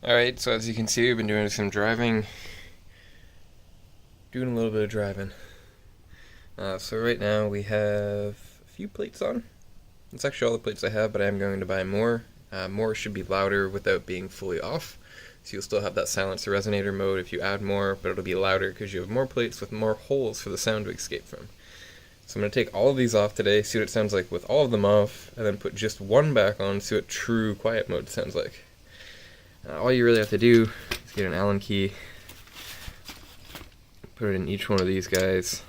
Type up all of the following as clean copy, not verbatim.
Alright, so as you can see, we've been doing some driving. Doing a little bit of driving. So right now we have a few plates on. That's actually all the plates I have, but I am going to buy more. More should be louder without being fully off. So you'll still have that silencer resonator mode if you add more, but it'll be louder because you have more plates with more holes for the sound to escape from. So I'm going to take all of these off today, see what it sounds like with all of them off, and then put just one back on, see what true quiet mode sounds like. All you really have to do is get an Allen key, put it in each one of these guys,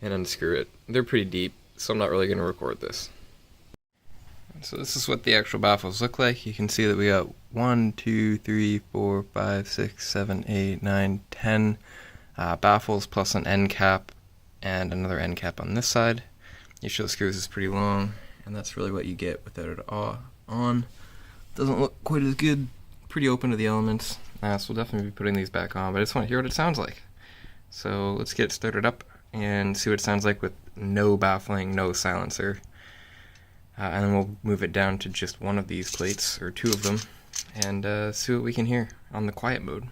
and unscrew it. They're pretty deep, so I'm not really going to record this. So this is what the actual baffles look like. You can see that we got 1, 2, 3, 4, 5, 6, 7, 8, 9, 10 baffles plus an end cap and another end cap on this side. Each of the screws is pretty long, and that's really what you get without it on. Doesn't look quite as good. Pretty open to the elements. So we'll definitely be putting these back on, but I just want to hear what it sounds like. So let's get it started up and see what it sounds like with no baffling, no silencer. And then we'll move it down to just one of these plates, or two of them, and see what we can hear on the quiet mode.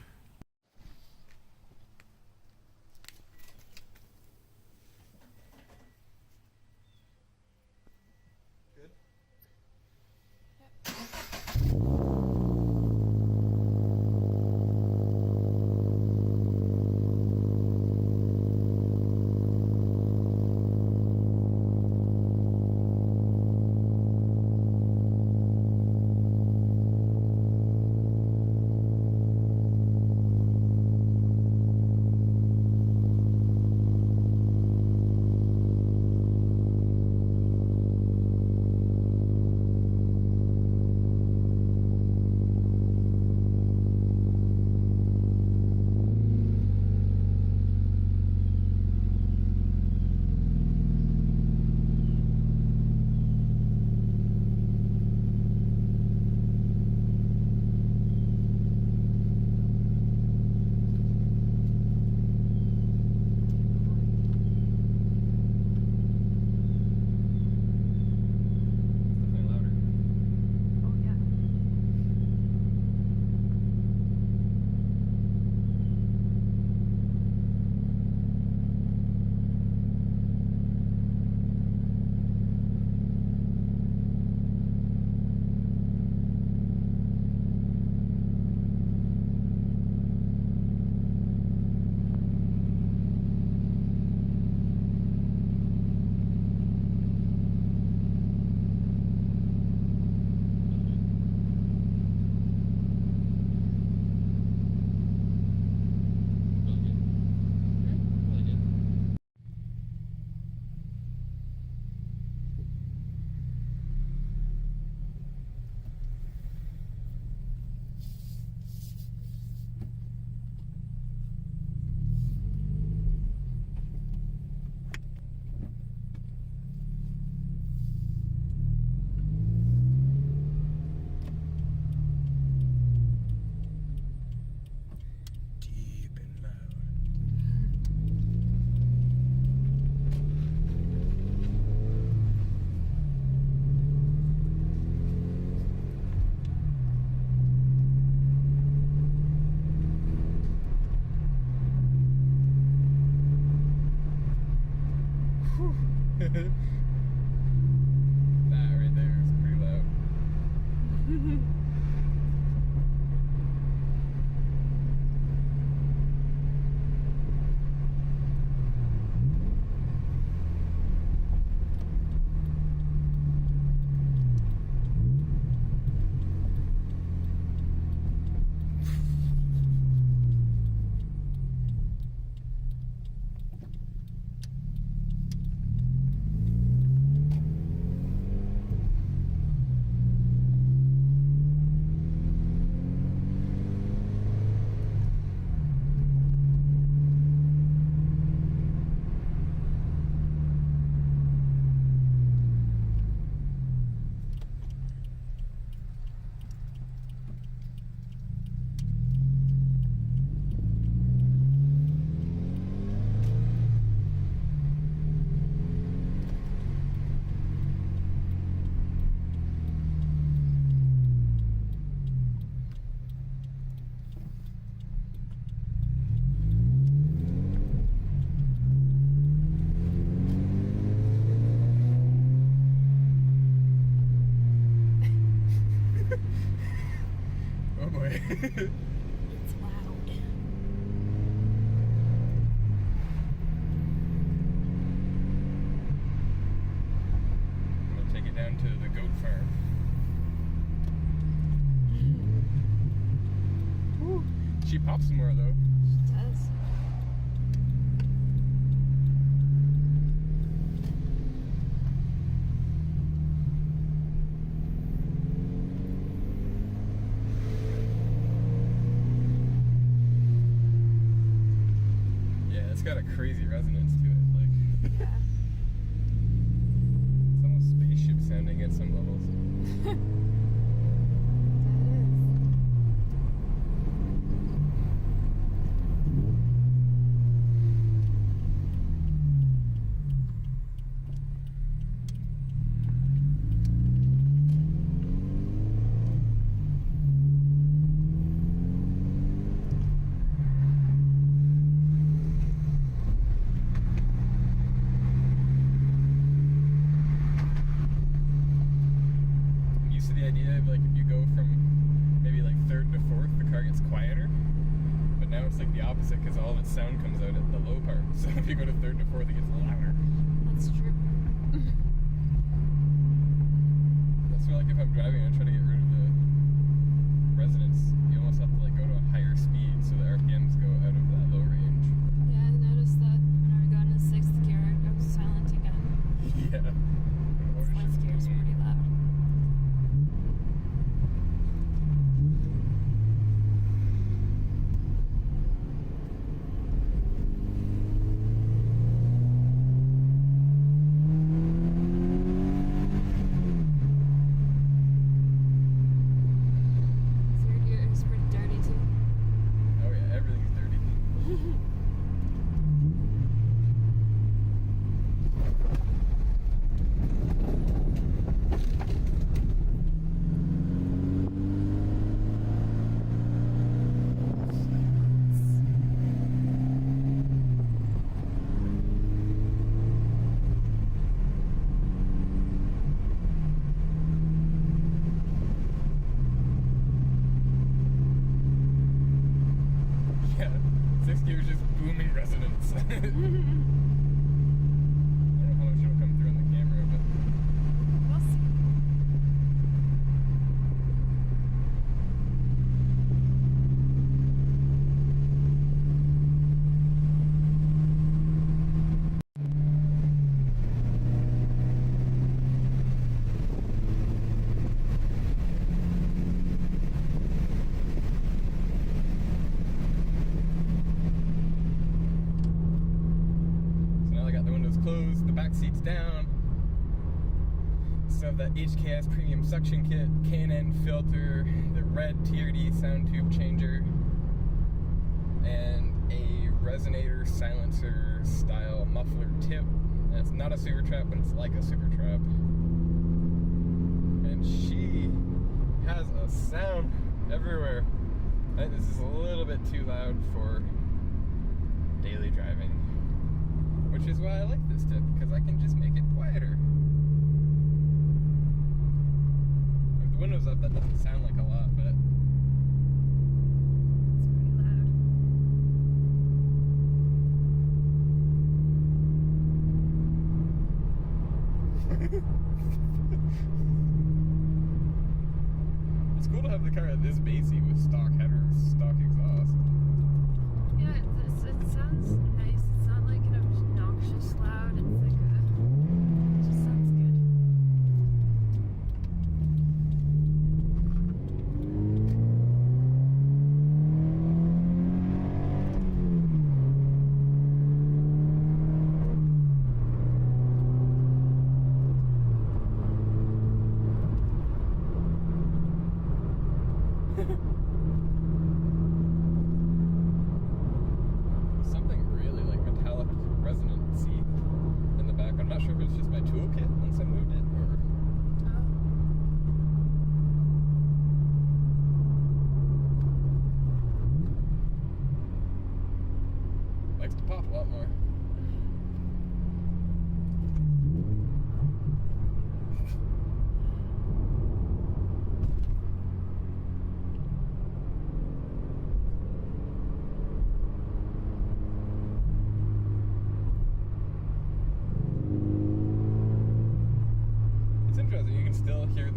That right there is pretty loud. way. It's loud. I'm gonna take it down to the goat farm. Ooh. She pops some more though. She does. It's got a crazy resonance to it, like Yeah. it's almost spaceship sounding at some levels. Because all of its sound comes out at the low part. So if you go to third to fourth, it gets louder. That's true. That's why, like, if I'm driving and I try to get rid of the resonance, you almost have to like go to a higher speed so the RPMs go out of that low range. Yeah, I noticed that whenever I go into 6th gear, it goes silent again. Yeah. 4th gear is pretty loud. The HKS Premium Suction Kit, K&N filter, the red TRD sound tube changer, and a resonator silencer style muffler tip. And it's not a SuperTrapp, but it's like a SuperTrapp. And she has a sound everywhere. I think this is a little bit too loud for daily driving, which is why I like this tip, because I can just make it quieter. Windows up, that doesn't sound like a lot, but it's pretty loud. It's cool to have the car this bassy with stock headers, stock exhaust. Yeah, it sounds nice. It's not like an obnoxious loud. It's like it just sounds good.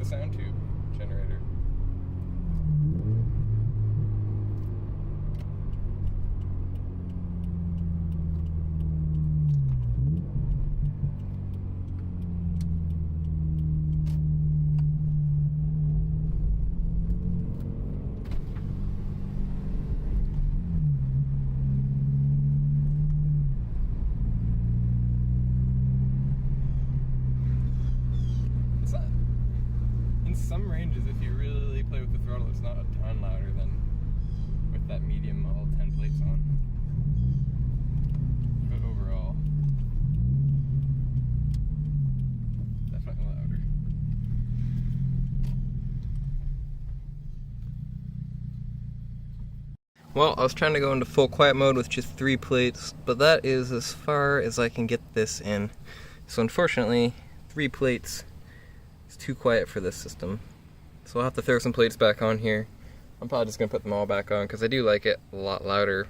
the sound tube generator. In some ranges, if you really play with the throttle, it's not a ton louder than with that medium all 10 plates on. But overall, definitely louder. Well, I was trying to go into full quiet mode with just 3 plates, but that is as far as I can get this in. So unfortunately, 3 plates is too quiet for this system. So I'll have to throw some plates back on here. I'm probably just going to put them all back on because I do like it a lot louder.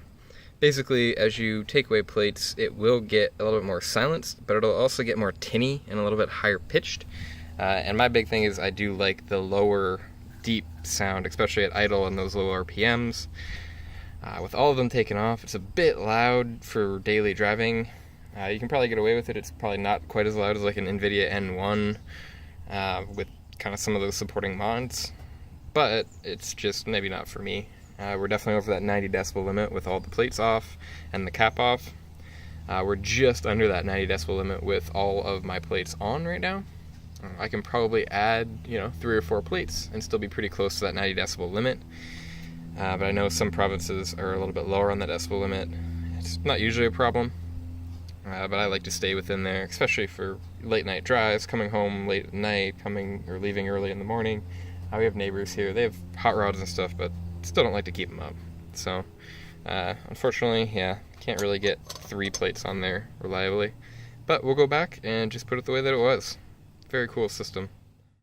Basically, as you take away plates, it will get a little bit more silenced, but it'll also get more tinny and a little bit higher pitched. And my big thing is I do like the lower, deep sound, especially at idle and those low RPMs. With all of them taken off, it's a bit loud for daily driving. You can probably get away with it. It's probably not quite as loud as like an NVIDIA N1 with kind of some of those supporting mods, but it's just maybe not for me. We're definitely over that 90 decibel limit with all the plates off and the cap off. We're just under that 90 decibel limit with all of my plates on right now. I can probably add, 3 or 4 plates and still be pretty close to that 90 decibel limit. But I know some provinces are a little bit lower on the decibel limit. It's not usually a problem, but I like to stay within there, especially for late night drives, coming home late at night, coming or leaving early in the morning. We have neighbors here, they have hot rods and stuff, but still don't like to keep them up. So, unfortunately, can't really get 3 plates on there reliably. But we'll go back and just put it the way that it was. Very cool system.